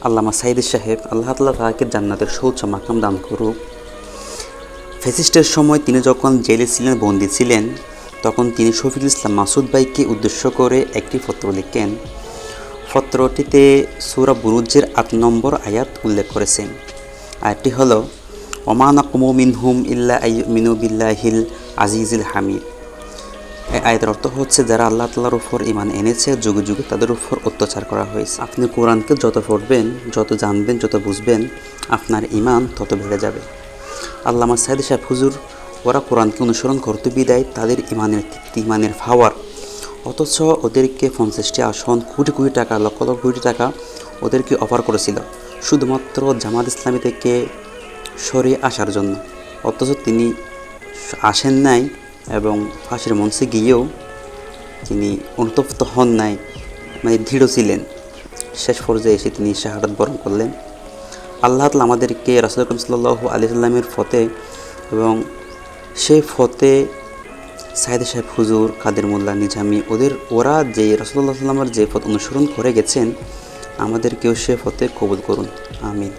আল্লামা সাঈদী সাহেব, আল্লাহ তাআলা তাকে জান্নাতের সৌচ্চ মাকাম দান করুক। ফ্যাসিস্টের সময় তিনি যখন জেলে ছিলেন, বন্দী ছিলেন, তখন তিনি শফিকুল ইসলাম মাসুদ ভাইকে উদ্দেশ্য করে একটি পত্র লিখেন। পত্রটিতে সূরা বুরুজের ৮ নম্বর আয়াত উল্লেখ করেছেন। আয়াতটি হলো, ওমা নাকুমু মিনহুম ইল্লা আইয়ুমিনু বিল্লাহিল আজিজিল হামিদ। এই আয়াতের অর্থ হচ্ছে, যারা আল্লাহ তাআলার উপর ঈমান এনেছে, যুগে যুগে তাদের উপর অত্যাচার করা হয়েছে। আপনি কোরআনকে যত পড়বেন, যত জানবেন, যত বুঝবেন, আপনার ঈমান তত বেড়ে যাবে। আল্লামা সাঈদী সাহেব হুজুর ওরা কোরআনকে অনুসরণ করতে বিদায় তাদের ঈমানের পাওয়ার, অথচ ওদেরকে 50টি আসন, কোটি কোটি টাকা, লক্ষ লক্ষ কোটি টাকা ওদেরকে অফার করেছিল শুধুমাত্র জামাত ইসলামী থেকে সরে আসার জন্য। অথচ তিনি আসেন নাই এবং ফাঁসির মঞ্চে গিয়েও তিনি অনুতপ্ত হন নাই, মানে দৃঢ় ছিলেন। শেষ পর্যায়ে এসে তিনি শাহাদাত বরণ করলেন। আল্লাহ তাআলা আমাদেরকে রাসূল আকরাম সাল্লাল্লাহু আলাইহি সাল্লামের পথে এবং সেই পথে সাঈদী সাহেব হুজুর, কাদের মোল্লা, নিজামী, ওরা যে রাসূলুল্লাহ সাল্লাল্লাহু আলাইহি ওয়াসাল্লামের যে পথ অনুসরণ করে গেছেন, আমাদেরকেও সে পথে কবুল করুন। আমিন।